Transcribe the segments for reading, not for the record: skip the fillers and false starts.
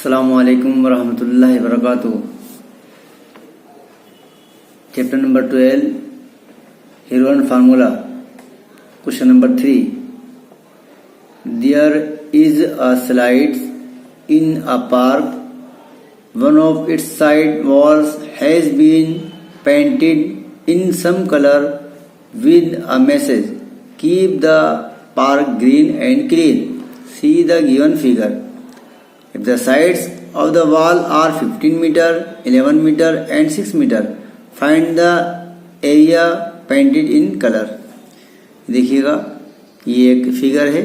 अस्सलामुअलैकुम वरहमतुल्लाहि वबरकातुहू। Chapter number 12 Heron formula. Question number 3. There is a slide in a park. One of its side walls has been painted in some color with a message, "Keep the park green and clean." See the given figure. If the sides of the wall are 15 meter, 11 meter and 6 meter, find the area painted in color. देखिएगा ये एक figure है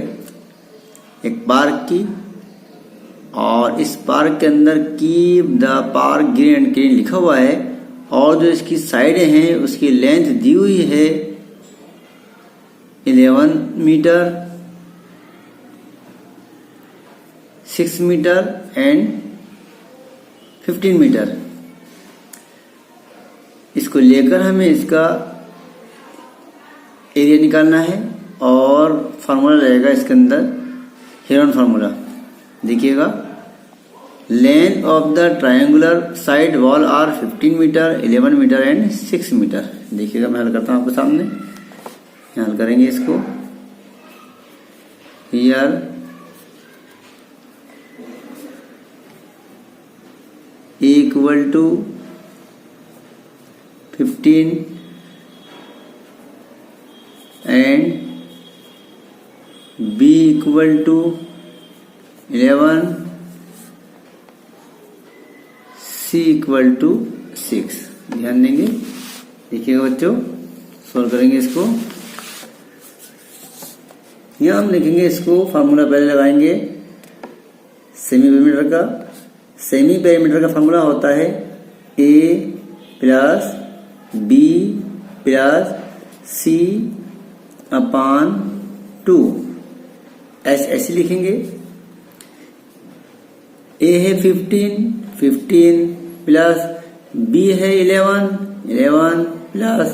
एक park की, और इस park के अंदर keep the park green and clean लिखा हुआ है, और जो इसकी साइडें हैं उसकी लेंथ दी हुई है 11 मीटर, 6 मीटर एंड 15 मीटर। इसको लेकर हमें इसका एरिया निकालना है और फार्मूला रहेगा इसके अंदर हेरन फार्मूला। देखिएगा, length of the triangular side wall are 15 metre, 11 metre and 6 metre. देखिएगा, मैं हल करता हूं आपके सामने। हल करेंगे इसको। Here equal to 15 and B equal to 11, C equal to 6। ध्यान देंगे। देखिएगा बच्चों, सोल्व करेंगे इसको। यहां हम लिखेंगे इसको, फार्मूला पहले लगाएंगे सेमी पेरीमीटर का। सेमी पेरीमीटर का फार्मूला होता है A plus B plus C upon 2। ऐसे लिखेंगे। ए है 15 प्लस बी है 11 प्लस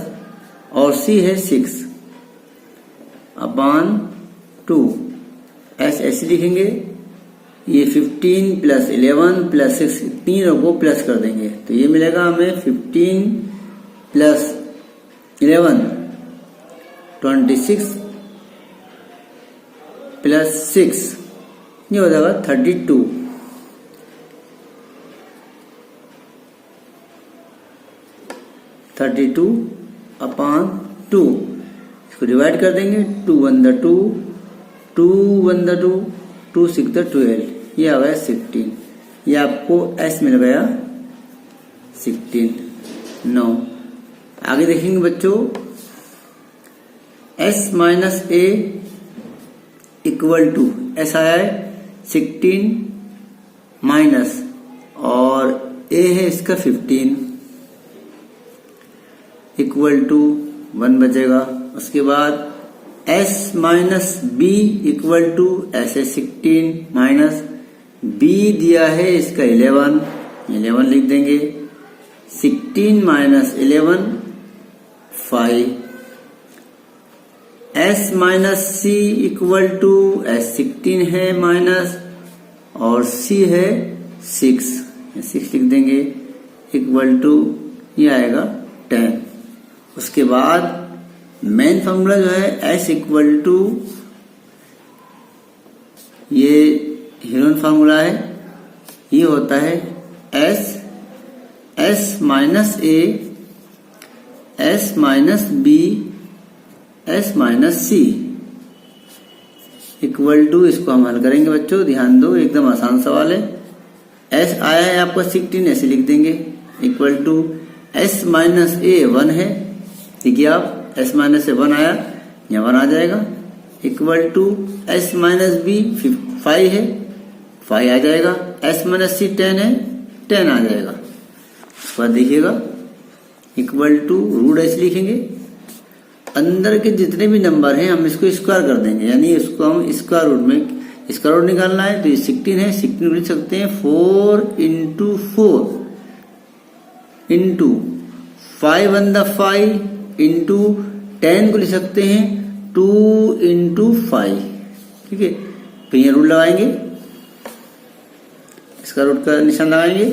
और सी है 6 अपान 2। ऐसे लिखेंगे। ये 15 प्लस 11 प्लस 6 तीनों को प्लस कर देंगे तो ये मिलेगा हमें 15 प्लस 11 26 प्लस 6, ये हो जाएगा 32। अपान 2। इसको डिवाइड कर देंगे। 2 1 the 2, 2 1 the 2, 2 6 the 12, ये आ गया 16। ये आपको S मिल गया 16। 9 आगे देखेंगे बच्चों। S minus A equal to S आया है 16 माइनस, और A है इसका 15 इक्वल टू 1 बचेगा। उसके बाद S minus B equal to S है 16 माइनस B दिया है इसका 11 लिख देंगे। 16 minus 11 5। S minus C equal to S 16 है माइनस और C है 6 लिख देंगे इक्वल टू, ये आएगा 10। उसके बाद मेन फॉर्मूला जो है S इक्वल टू, ये हेरन फार्मूला है, ये होता है S minus A, S minus B, S minus C equal to. इसको हम हल करेंगे बच्चों, ध्यान दो, एकदम आसान सवाल है। S आया है आपका 16, ऐसे लिख देंगे equal to S minus A 1 है। देखिए आप, S माइनस से 1 आया, यहाँ 1 आ जाएगा equal to S minus B 5 है, 5 आ जाएगा। S माइनस C 10 है, 10 आ जाएगा। उसके बाद देखिएगा इक्वल टू रूट ऐसे लिखेंगे। अंदर के जितने भी नंबर हैं हम इसको स्क्वायर कर देंगे, यानी इसको हम स्क्वायर रूट में, स्क्वायर रूट निकालना है तो ये 16 है, 16 लिख सकते हैं 4 into 4 इंटू 5 1 the 5 इंटू 10 को लिख सकते हैं 2 into 5। ठीक है, फिर ये रूल लगाएंगे। इसका रूट का निशान लगाएंगे।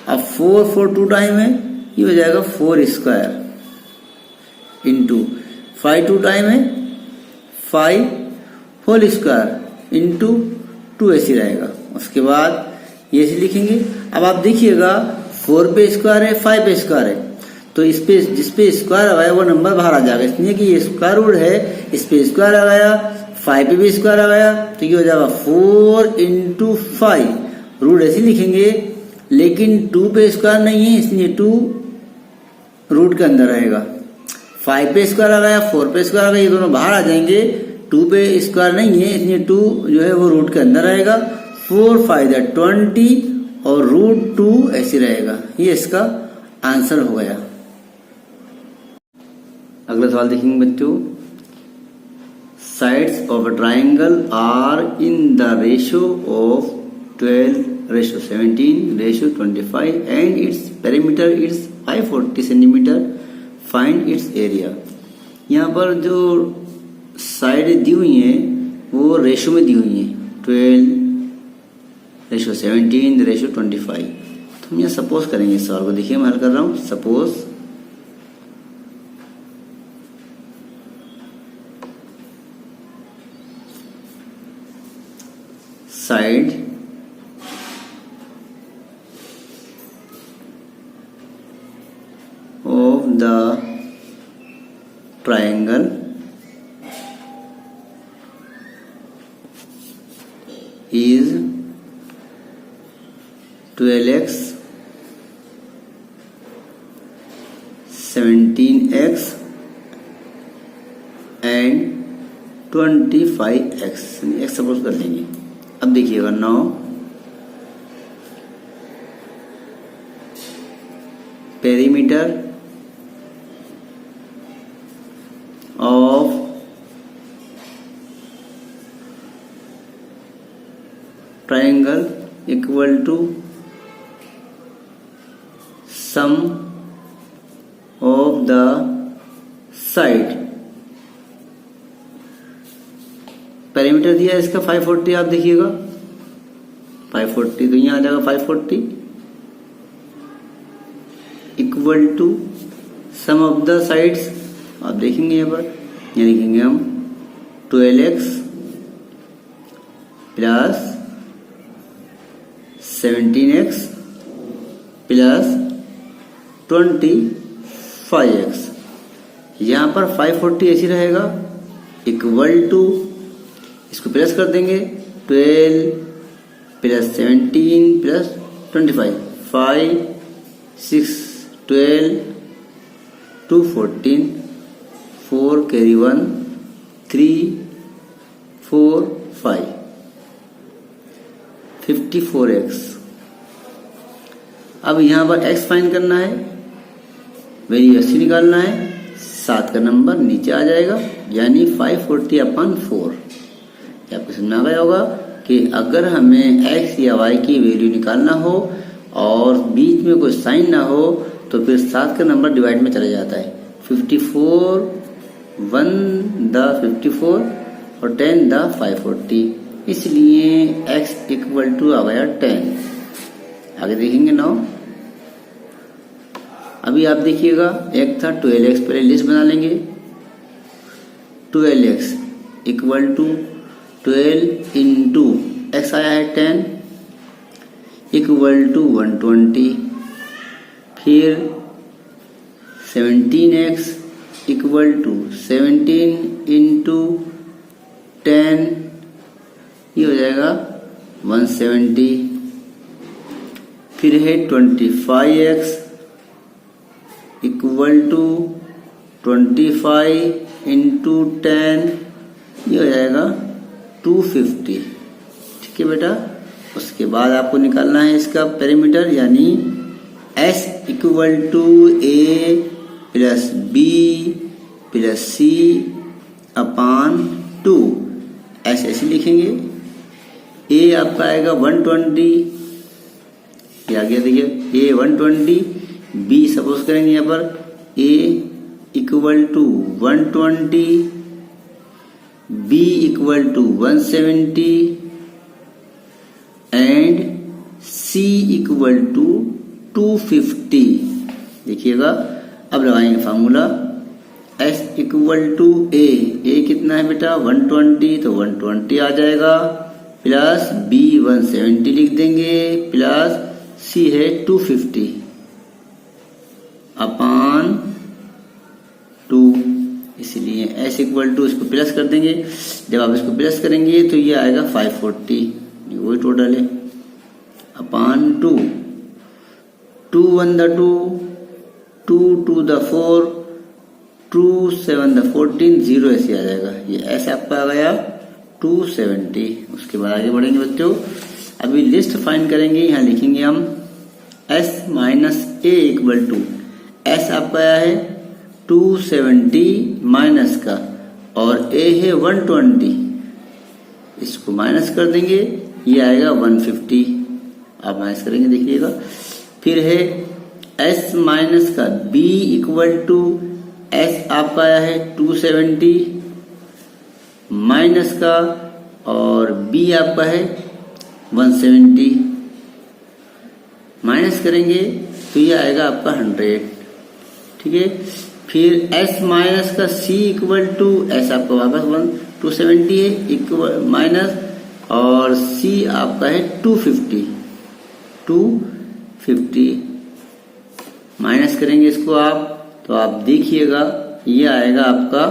अब 4 2 टाइम है, ये हो जाएगा 4 स्क्वायर इंटू 5 2 टाइम है 5 होल स्क्वायर इंटू 2 ऐसे रहेगा। उसके बाद ये ऐसे लिखेंगे। अब आप देखिएगा 4 पे स्क्वायर है 5 पे स्क्वायर है, तो इस पे जिस पे स्क्वायर आ गया वो नंबर बाहर आ जाएगा, इसलिए कि ये स्क्वायर रूट है, इस पे स्क्वायर आ गया, 5 पे भी स्क्वायर आ गया, तो ये हो जाएगा 4 इंटू 5। रूट ऐसे लिखेंगे, लेकिन 2 पे स्क्वायर नहीं है इसलिए 2 रूट के अंदर रहेगा। 5 पे स्क्वायर आ गया 4 पे स्क्वायर आ गया, ये दोनों बाहर आ जाएंगे। 2 पे स्क्वायर नहीं है इसलिए 2 जो है वो रूट के अंदर रहेगा। 4 5 20 और रूट 2 ऐसे रहेगा। ये इसका आंसर हो गया। अगला सवाल देखेंगे बच्चों। Sides of a triangle are in the ratio of 12:17:25 and its perimeter its 540 centimetre. Find its area. यहाँ पर जो साइड दी हुई हैं वो रेशियो में दी हुई हैं, 12:17:25। तो हम यहाँ सपोज करेंगे इस सवाल को। देखिए मैं हल कर रहा हूँ। Suppose side of the triangle is 12x 17x and 25x x suppose कर लेंगे। अब देखिएगा 9 perimeter of triangle equal to sum of the side. Perimeter दिया है इसका 540। आप देखिएगा 540, तो यहां आ जाएगा 540 equal to sum of the sides. आप देखेंगे यहाँ पर, यहाँ लिखेंगे हम 12x plus 17x plus 25x। यहाँ पर 540 ऐसी रहेगा इक्वल टू, इसको प्लस कर देंगे 12 प्लस 17 प्लस 25, 5 6 12 2 14 4 कैरी 1 3 4 5 54x। अब यहाँ पर x फाइंड करना है, वैल्यू निकालना है, 7 का नंबर नीचे आ जाएगा, यानी 540/4। आपको समझ आ गया होगा कि अगर हमें x या y की वैल्यू निकालना हो और बीच में कोई साइन ना हो तो फिर 7 का नंबर डिवाइड में चला जाता है। 54 1 द 54 और 10 द 540, इसलिए x इक्वल टू आ गया 10। आगे देखेंगे 9। अभी आप देखिएगा, एक था 12x, पहले लिस्ट बना लेंगे। 12x equal to 12 into x आया है 10 इक्वल टू 120। फिर 17x इक्वल टू 17 इंटू 10, ये हो जाएगा 170। फिर है 25x इक्वल टू 25 इंटू 10, ये हो जाएगा 250। ठीक है बेटा। उसके बाद आपको निकालना है इसका पेरीमीटर, यानी s equal to a plus b plus c upon 2। ऐसे ऐसे लिखेंगे। a आपका आएगा 120, ये आ गया देखिए a 120, b सपोज करेंगे यहाँ पर a equal to 120, b equal to 170 and c C equal to 250। देखिएगा अब लगाएंगे formula S equal to A कितना है बेटा 120, तो 120 आ जाएगा, प्लस B 170 लिख देंगे, प्लस C है 250 अपॉन 2, इसलिए S इक्वल टू इसको प्लस कर देंगे। जब आप इसको प्लस करेंगे तो ये आएगा 540, वही टोटल है, अपॉन 2, 2 1 the 2, 2 2 the 4, 2 7 the 14, 0 ऐसे आ जाएगा। ये ऐसे आपका आ गया 270। उसके बाद आगे बढ़ेंगे बच्चों, अभी लिस्ट फाइंड करेंगे। यहाँ लिखेंगे हम S minus A equal to, S आपका आया है 270 माइनस का, और A है 120, इसको माइनस कर देंगे, ये आएगा 150। आप माइनस करेंगे देखिएगा। फिर है S माइनस का B इक्वल टू, S आपका आया है 270 माइनस का, और B आपका है 170, माइनस करेंगे तो ये आएगा आपका 100। ठीक है। फिर S माइनस का C इक्वल टू, S आपका वापस 270 है इक्वल माइनस, और C आपका है 250 माइनस करेंगे इसको आप, तो आप देखिएगा ये आएगा आपका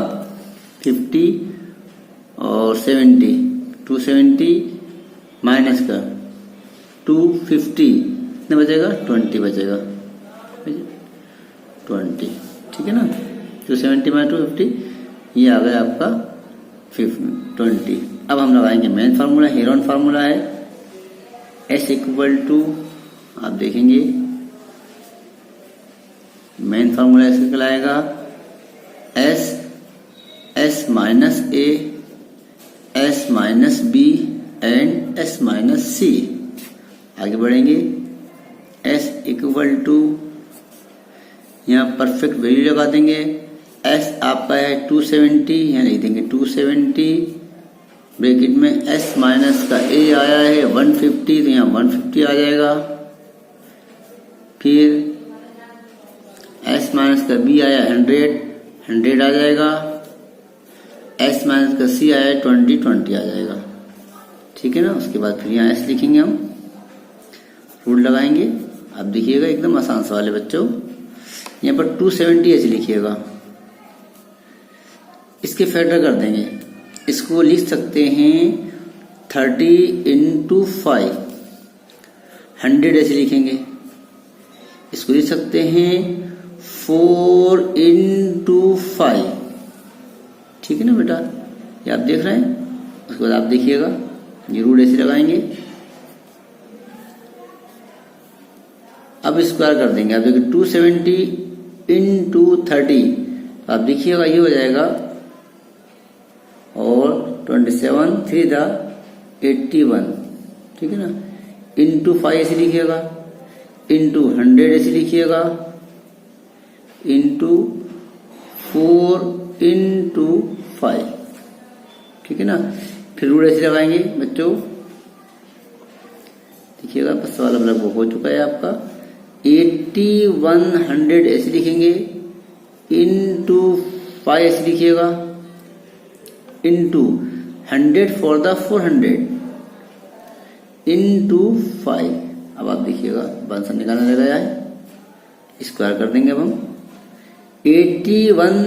50 और 70, 270 माइनस का 250 कितना बचेगा, 20 बचेगा, 20। ठीक है ना, 270 माइनस 250, ये आ गया आपका 20। अब हम लगाएंगे मेन फार्मूला, हेरोन फार्मूला है S इक्वल टू, आप देखेंगे मेन फार्मूला ऐसे कहलाएगा S minus A, S minus B and S minus C। आगे बढ़ेंगे S इक्वल टू, यहाँ परफेक्ट वैल्यू लगा देंगे। S आपका है 270, यहाँ लिख देंगे 270, ब्रैकेट में S माइनस का A आया है 150, तो यहाँ 150 आ जाएगा। फिर S माइनस का B आया 100 आ जाएगा। S माइनस का C आया 20 आ जाएगा। ठीक है ना। उसके बाद फिर यहाँ S लिखेंगे, हम रूल लगाएंगे। आप देखिएगा एकदम आसान सवाल है बच्चों। यहाँ पर 270 ऐसे लिखिएगा, इसके फैक्टर कर देंगे। इसको लिख सकते हैं 30 इंटू 5, 100 ऐसे लिखेंगे। इसको लिख सकते हैं 4 इंटू 5। ठीक है ना बेटा, ये आप देख रहे हैं। उसके बाद आप देखिएगा, ये रूल ऐसे लगाएंगे। अब स्क्वायर कर देंगे। आप देखिए 270 इंटू 30, आप देखिएगा ये हो जाएगा, और 27 3 दा 81। ठीक है ना। इंटू 5 ऐसे लिखिएगा, इंटू 100 ऐसे लिखिएगा, इंटू 4 इंटू 5। ठीक है ना। फिर रूल ऐसे लगाएंगे बच्चों। देखिएगा सवाल अब लगभग हो चुका है आपका। 80 100 ऐसे लिखेंगे, इंटू 5 ऐसे लिखिएगा, इंटू 100 फॉर द 400 इंटू 5। अब आप देखिएगा आंसर निकालने लगा है। स्क्वायर कर देंगे अब हम। 81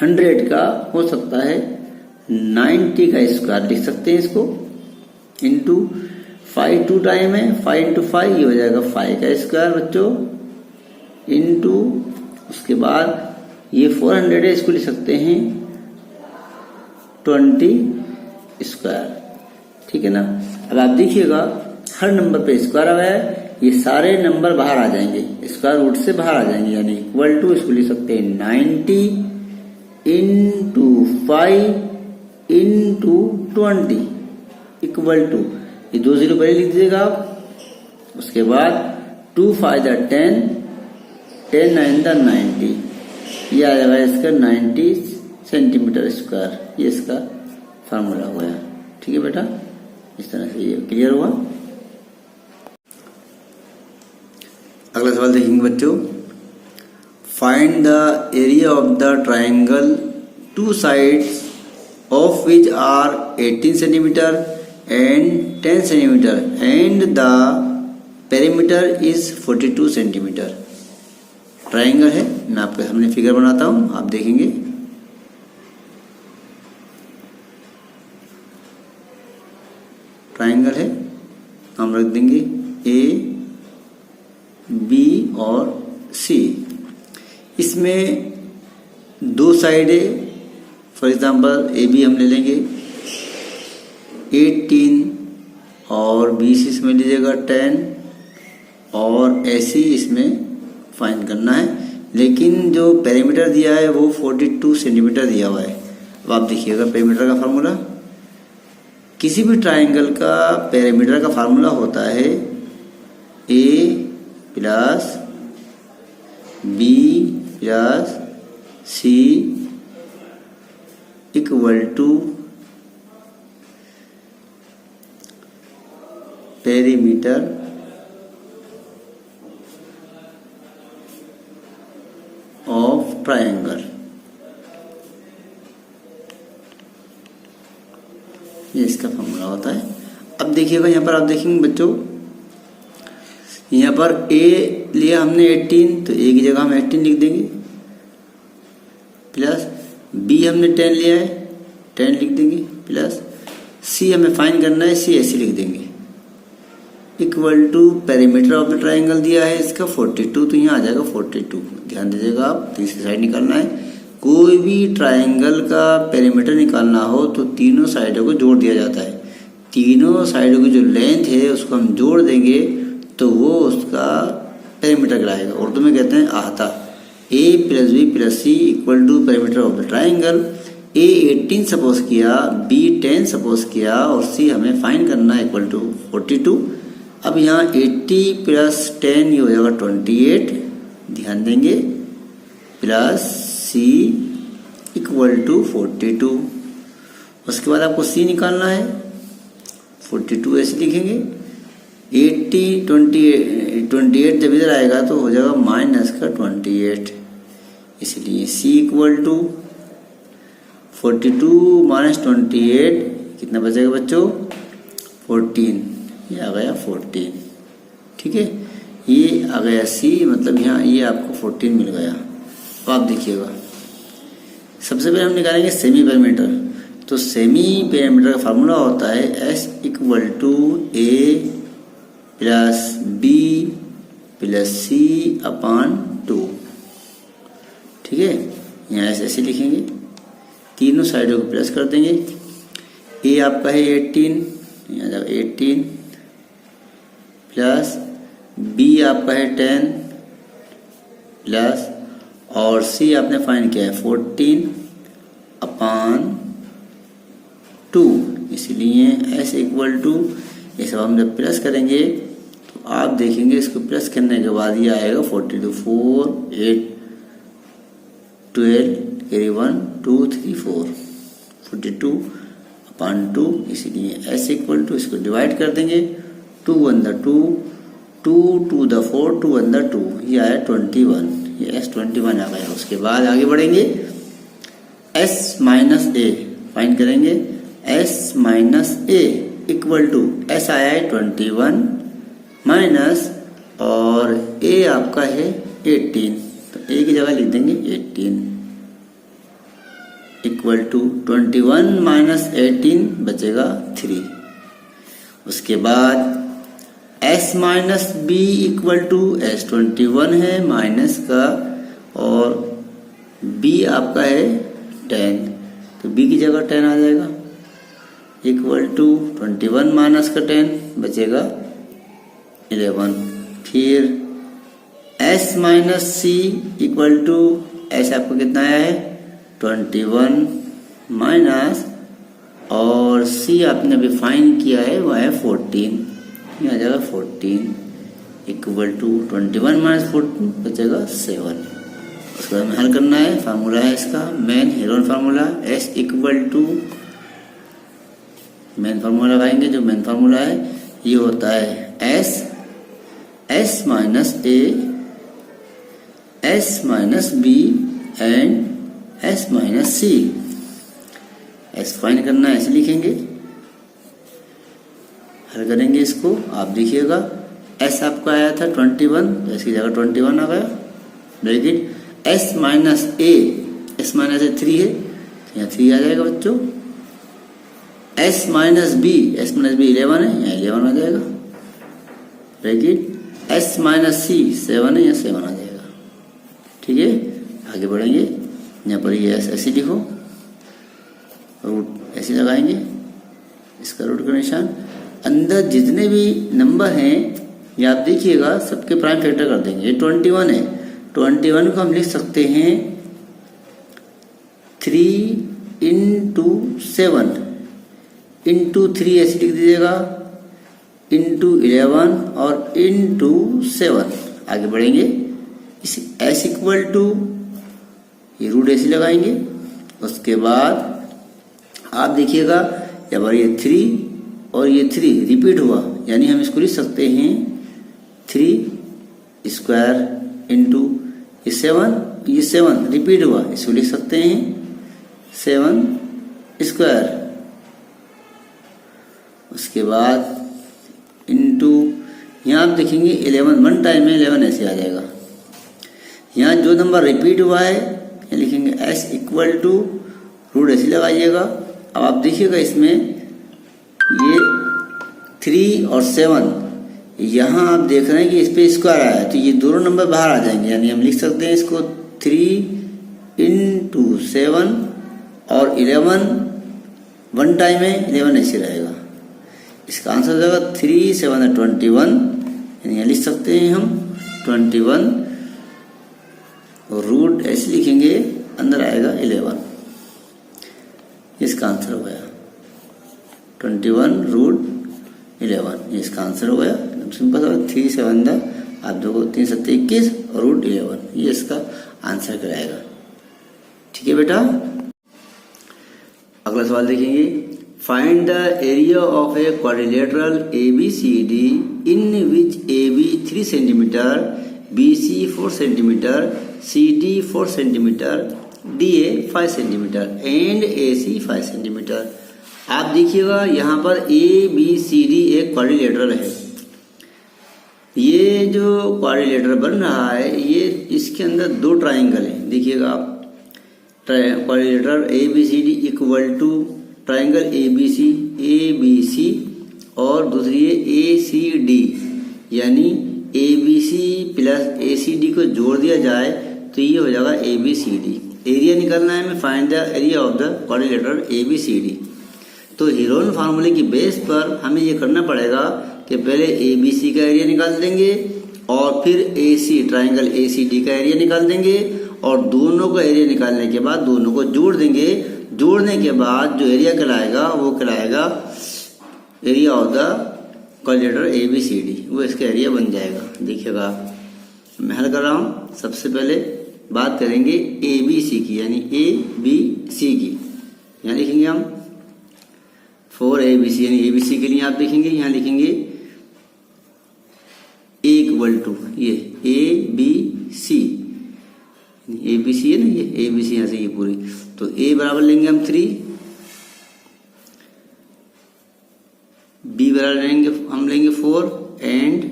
100 का हो सकता है 90 का स्क्वायर लिख सकते हैं इसको, इंटू 5 2 टाइम है, 5 इंटू 5 ये हो जाएगा 5 का स्क्वायर बच्चों, इंटू उसके बाद ये 400 है, इसको लिख सकते हैं 20 स्क्वायर। ठीक है ना। अब आप देखिएगा हर नंबर पे स्क्वायर आ गया है, ये सारे नंबर बाहर आ जाएंगे, स्क्वायर रूट से बाहर आ जाएंगे, यानी इक्वल टू इसको लिख सकते हैं 90 इंटू 5 इंटू 20 इक्वल टू, ये 2 0 पहले लिख दीजिएगा आप। उसके बाद 2 5 10, 10 9 90, ये आ जाएगा इसका 90 सेंटीमीटर स्क्वायर। ये इसका फार्मूला हो गया। ठीक है बेटा, इस तरह से ये क्लियर हुआ। सवाल देखेंगे बच्चों। Find the area of the triangle two sides of which are 18 centimetre and 10 centimetre and the perimeter is 42 centimetre. Triangle है, मैं आपके सामने फिगर बनाता हूं, आप देखेंगे। ट्राइंगल है, हम रख देंगे ए बी और सी। इसमें दो साइड है, फॉर एग्जांपल ए बी हम ले लेंगे 18 और बी सी इसमें लीजिएगा 10 और ऐसी इसमें फाइंड करना है। लेकिन जो पेरीमीटर दिया है वो 42 सेंटीमीटर दिया हुआ है। अब आप देखिएगा पेरीमीटर का फार्मूला, किसी भी ट्राइंगल का पेरीमीटर का फार्मूला होता है A plus B plus C equal to perimeter of triangle. ये इसका फॉर्मूला होता है। अब देखिएगा यहाँ पर, आप देखेंगे बच्चों, यहाँ पर ए लिया हमने 18, तो ए की जगह हम 18 लिख देंगे, प्लस बी हमने 10 लिया है 10 लिख देंगे, प्लस सी हमें फाइंड करना है, सी ऐसे लिख देंगे, equal to perimeter of the triangle दिया है इसका 42, तो यहाँ आ जाएगा 42। ध्यान दीजिएगा, आप तीसरी साइड निकालना है। कोई भी ट्राइंगल का पेरीमीटर निकालना हो तो तीनों साइडों को जोड़ दिया जाता है। तीनों साइडों की जो लेंथ है उसको हम जोड़ देंगे तो वो उसका पेरीमीटर कहलाएगा। उर्दू में कहते हैं आहता। A plus B plus C equal to perimeter of the triangle. A 18 suppose किया, बी 10 सपोज किया और सी हमें फाइंड करना है इक्वल टू 42। अब यहाँ 80 प्लस 10 ये हो जाएगा 28, ध्यान देंगे, प्लस सी इक्वल टू 42। उसके बाद आपको सी निकालना है, 42 ऐसे लिखेंगे। 80 28 जब इधर आएगा तो हो जाएगा माइनस का 28, इसलिए सी इक्वल टू 42 माइनस 28 कितना बचेगा बच्चों 14, ये आ गया 14। ठीक है, ये आ गया सी, मतलब यहाँ ये आपको 14 मिल गया। तो आप देखिएगा, सबसे पहले हम निकालेंगे सेमी पेरीमीटर। तो सेमी पेरीमीटर का फार्मूला होता है S equal to A plus B plus C upon 2। ठीक है, यहाँ ऐसे लिखेंगे, तीनों साइडों को प्लस कर देंगे। ए आपका है 18, यहाँ जाओ 18 प्लस बी आपका है 10 प्लस और सी आपने फाइंड किया है 14 अपान 2, इसलिए एस इक्वल टू ये सब हम जब प्लस करेंगे तो आप देखेंगे इसको प्लस करने के बाद ये आएगा 42, 4 8 12 कैरी 1 2 3 4 42 अपान 2, इसलिए एस इक्वल टू इसको डिवाइड कर देंगे 2 1 द 2 2 2 द 4 2 1 द 2, ये आया 21, ये एस 21 आ गया। उसके बाद आगे बढ़ेंगे, एस माइनस ए फाइंड करेंगे। S minus A equal to S आया है 21 माइनस और ए आपका है 18, तो ए की जगह लिख देंगे 18 इक्वल टू 21 माइनस 18 बचेगा 3। उसके बाद s minus B equal to S 21 है माइनस का और b आपका है 10, तो b की जगह 10 आ जाएगा इक्वल टू 21 माइनस का 10 बचेगा 11। फिर s minus C equal to s आपको कितना आया है 21 माइनस और c आपने अभी फाइंड किया है वह है 14, ये आ जाएगा 14 इक्वल टू 21 माइनस 14 बचेगा 7। उसके बाद में हल करना है, फार्मूला है इसका main Heron formula s equal to main formula लगाएंगे। जो मेन फार्मूला है ये होता है s minus A S minus B and S minus C. S फाइंड करना है, ऐसे लिखेंगे, हल करेंगे इसको। आप देखिएगा एस आपका आया था 21, तो इसकी जगह 21 आ गया, bracket S minus A, S minus A 3 है, यहाँ 3 आ जाएगा बच्चों। S minus B, S minus B 11 है, यहाँ 11 आ जाएगा, ब्रैकेट एस माइनस सी 7 है, यहाँ 7 आ जाएगा। ठीक है, आगे बढ़ेंगे। यहाँ पर ये ऐसे लिखो, रूट ऐसे लगाएंगे, इसका रूट का निशान। अंदर जितने भी नंबर हैं ये आप देखिएगा सबके प्राइम फैक्टर कर देंगे। ये 21 है, 21 को हम लिख सकते हैं 3 इंटू 7 इंटू 3 ऐसे लिख दीजिएगा, इंटू 11 और इंटू 7। आगे बढ़ेंगे, इस एस इक्वल टू ये रूट ऐसे लगाएंगे। उसके बाद आप देखिएगा यहाँ पर ये 3 और ये 3 रिपीट हुआ, यानी हम इसको लिख सकते हैं 3 स्क्वायर इंटू ये 7 रिपीट हुआ, इसको लिख सकते हैं 7 स्क्वायर। उसके बाद इंटू यहाँ आप देखेंगे 11 वन टाइम में 11 ऐसे आ जाएगा। यहाँ जो नंबर रिपीट हुआ है यहाँ लिखेंगे एस इक्वल टू रूट ऐसे लगाइएगा। अब आप देखिएगा इसमें ये 3 और 7, यहाँ आप देख रहे हैं कि इस पे स्क्वायर आया है, तो ये दोनों नंबर बाहर आ जाएंगे, यानी हम लिख सकते हैं इसको 3 इंटू 7 और 11 वन टाइम में 11 ऐसे रहेगा। इसका आंसर हो जाएगा 3 7 21, यानी यहाँ लिख सकते हैं हम 21 और रूट ऐसे लिखेंगे, अंदर आएगा 11। इसका आंसर हो गया 21 रूट 11, ये इसका आंसर हो गया। सिंपल सा 3 7 आप देखो 3 7 21 और रूट 11, ये इसका आंसर कराएगा। ठीक है बेटा, अगला सवाल देखेंगे। Find the area of a quadrilateral ABCD in which AB 3 centimetre, BC 4 centimetre, CD 4 centimetre, DA 5 centimetre and AC 5 centimetre. आप देखिएगा यहाँ पर ABCD एक क्वाड्रिलेटरल है। ये जो क्वाड्रिलेटरल बन रहा है ये इसके अंदर 2 ट्राइंगल है। देखिएगा आप, quadrilateral ABCD equal to triangle ABC और दूसरी है ACD, यानी ABC प्लस ACD को जोड़ दिया जाए तो ये हो जाएगा ABCD। एरिया निकालना है, हमें find the area of the quadrilateral ABCD। तो हीरोन फार्मूले की बेस पर हमें ये करना पड़ेगा कि पहले ABC का एरिया निकाल देंगे और फिर AC ट्राइंगल ACD का एरिया निकाल देंगे और दोनों का एरिया निकालने के बाद दोनों को जोड़ देंगे। जोड़ने के बाद जो एरिया कहलाएगा वो कहलाएगा area of the quadrilateral ABCD, वो इसका एरिया बन जाएगा। देखिएगा मैं हल कर रहा हूँ। सबसे पहले बात करेंगे ABC की, यानी ABC की। यहाँ लिखेंगे हम 4ABC, यानी ABC के लिए आप देखेंगे यहाँ लिखेंगे A इक्वल टू ये ABC है ना, ये ABC यहाँ से ये पूरी, तो A बराबर लेंगे हम 3, B बराबर हम लेंगे 4 एंड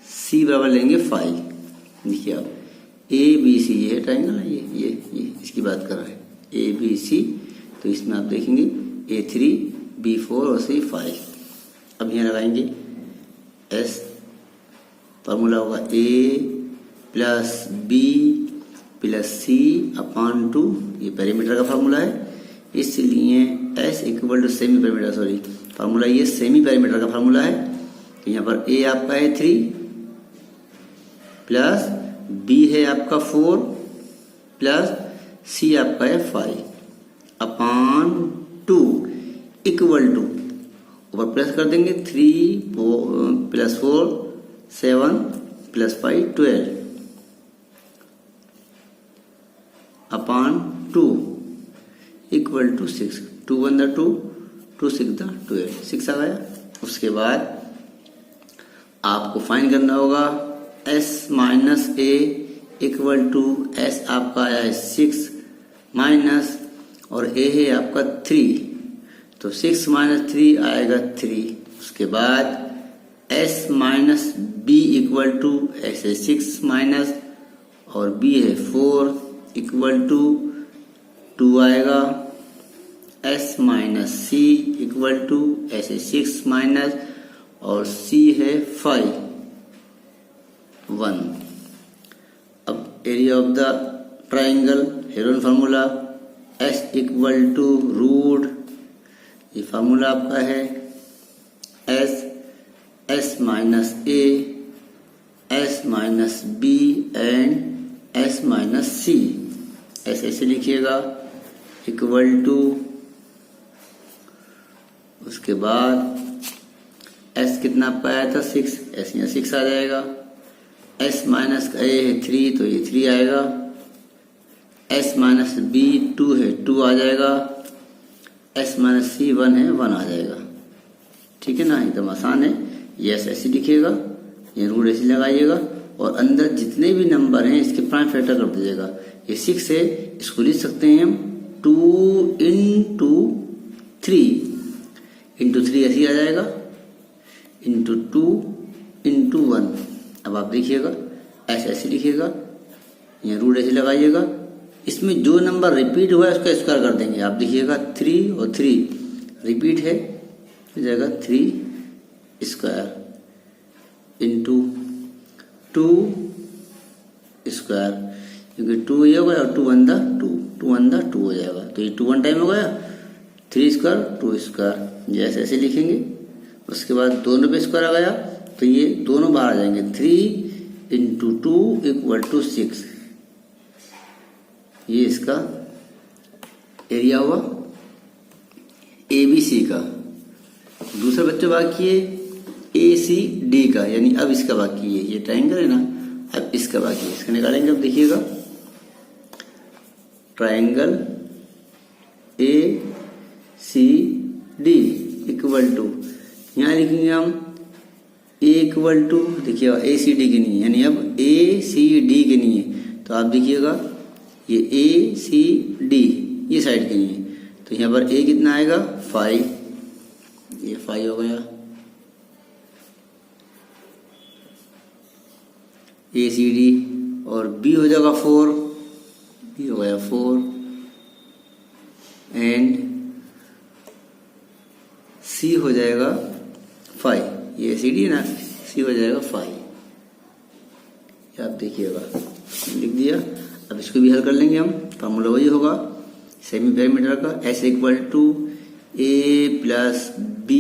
C बराबर लेंगे 5। देखिए आप ABC ये है ट्राइंगल है, ये इसकी बात कर रहे हैं ABC, तो इसमें आप देखेंगे A3 B4 और C5। अब यहाँ लगाएंगे S, फार्मूला होगा A plus B plus C upon 2, ये पेरीमीटर का फार्मूला है, इसलिए S equal to semi perimeter, sorry formula ये सेमी पेरीमीटर का फार्मूला है। तो यहाँ पर A आपका है 3 प्लस B है आपका 4 प्लस C आपका है 5 अपॉन 2 इक्वल टू, ऊपर प्लस कर देंगे 3 plus 4 7 plus 5 12 upon 2 equal to 6, 2 1 2 2 6 12, 6 आ गया। उसके बाद आपको फाइंड करना होगा S minus A equal to S आपका आया है 6 माइनस और ए है आपका 3, तो 6 माइनस 3 आएगा 3। उसके बाद S minus B equal to S है 6 माइनस और बी है 4 इक्वल टू 2 आएगा। S minus C equal to S है 6 माइनस और सी है 5 1। अब area of the triangle Heron formula S equal to root, ये फार्मूला आपका है S minus A, S minus B and S minus C, ऐसे लिखिएगा इक्वल टू, उसके बाद एस कितना आपका आया था 6, एस यहाँ 6 आ जाएगा। एस माइनस का ए है 3 तो ये 3 आएगा। एस माइनस बी 2 है 2 आ जाएगा। एस माइनस सी 1 है 1 आ जाएगा। ठीक है ना, एकदम आसान है। ये ऐसे लिखिएगा, ये रूट ऐसे लगाइएगा और अंदर जितने भी नंबर हैं इसके प्राइम फैक्टर कर दीजिएगा। ये 6 है, इसको लिख सकते हैं हम 2 इंटू 3 इंटू 3 ऐसे आ जाएगा, इंटू 2 इंटू 1। अब आप देखिएगा ऐसे लिखिएगा, यहाँ रूट ऐसे लगाइएगा। इसमें जो नंबर रिपीट हुआ है उसका स्क्वायर कर देंगे। आप देखिएगा 3 और 3 रिपीट है, हो जाएगा 3 स्क्वायर इंटू 2 स्क्वायर, क्योंकि 2 ये हो गया और 2 1 2 हो जाएगा। तो ये 2 1 टाइम हो गया, 3 स्क्वायर 2 स्क्वायर, ये ऐसे लिखेंगे। उसके बाद दोनों पे स्क्वायर आ गया तो ये दोनों बाहर आ जाएंगे। 3 इंटू 2 इक्वल टू 6, ये इसका एरिया हुआ ABC का। दूसरा बच्चों बाकी है ACD का, यानी अब इसका बाकी है, ये ट्रायंगल है ना, अब इसका बाकी है, इसका निकालेंगे। अब देखिएगा ट्रायंगल ACD इक्वल टू, यहाँ लिखेंगे हम A इक्वल टू, देखिएगा ACD की नहीं है, यानी अब ACD की नहीं है। तो आप देखिएगा ये ACD ये साइड की नहीं है, तो यहाँ पर A कितना आएगा 5, ये 5 हो गया। ACD और B हो जाएगा 4, B हो गया 4 एंड C हो जाएगा 5, ये ACD है ना, C हो जाएगा 5, ये आप देखिएगा लिख दिया। अब इसको भी हल कर लेंगे हम, फार्मूला वही होगा सेमी पैरामीटर का, S equal to A plus B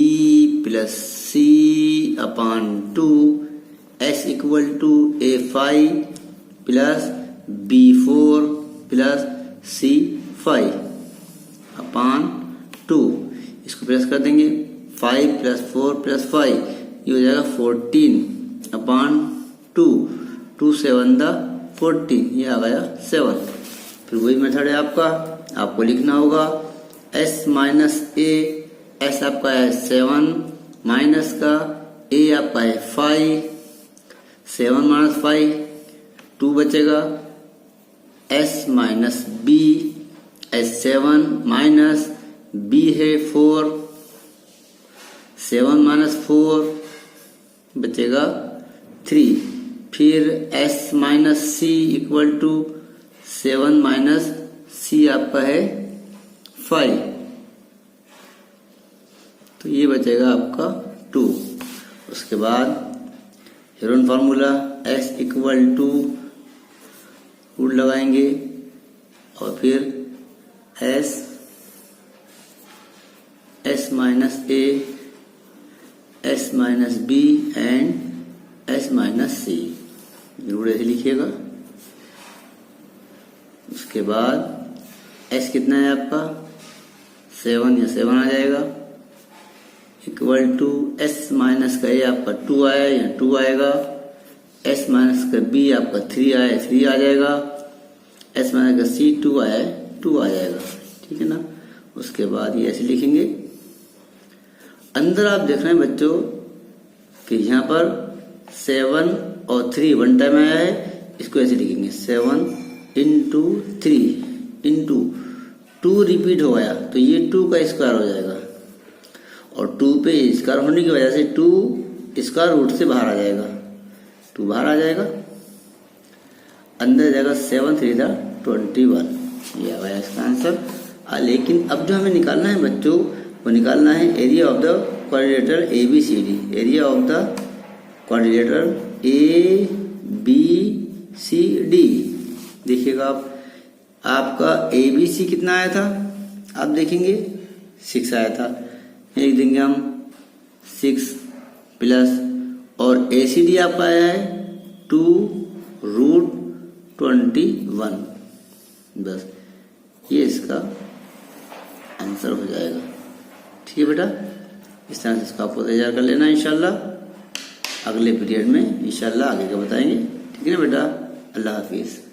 plus C upon 2, S equal to A5 plus B4 plus C5 upon 2, इसको प्लस कर देंगे। 5 प्लस 4 प्लस 5 ये हो जाएगा 14 अपॉन 2, 2 7 14, ये आ गया 7। फिर वही मेथड है आपका, आपको लिखना होगा S माइनस A, S आपका है 7 माइनस का A आपका है 5, 7 माइनस 5 2 बचेगा। S minus B, S 7 minus B है 4, 7 माइनस 4 बचेगा 3। फिर S minus C equal to 7 minus C आपका है 5, तो ये बचेगा आपका 2। उसके बाद Heron formula S equal to root लगाएंगे और फिर S minus A, S minus B and S minus C, root ऐसे लिखिएगा। उसके बाद S कितना है आपका 7, या 7 आ जाएगा इक्वल टू S माइनस का A आपका 2 आया, या 2 आएगा। S माइनस का B आपका 3 आया, 3 आ जाएगा। S माइनस का C 2 आया, 2 आ जाएगा। ठीक है ना। उसके बाद ये ऐसे लिखेंगे। अंदर आप देख रहे हैं बच्चों कि यहाँ पर 7 और 3 वन टाइम आया है, इसको ऐसे लिखेंगे 7 इंटू 3 इंटू 2 रिपीट हो गया तो ये 2 का स्क्वायर हो जाएगा, और 2 पे स्क्वायर होने की वजह से 2 स्क्वायर रूट से बाहर आ जाएगा, 2 बाहर आ जाएगा, अंदर जाएगा 7 3 21, ये आया इसका आंसर। लेकिन अब जो हमें निकालना है बच्चों, वो निकालना है area of the quadrilateral ABCD, area of the quadrilateral ABCD। देखिएगा आपका ABC कितना आया था, आप देखेंगे 6 आया था, लिख देंगे हम 6 प्लस, और ACD आपका आया है 2√21, बस ये इसका आंसर हो जाएगा। ठीक है बेटा, इस तरह से इसका आपको तैयार कर लेना इंशाल्लाह, अगले पीरियड में इंशाल्लाह आगे का बताएंगे। ठीक है ना बेटा, अल्लाह हाफिज़।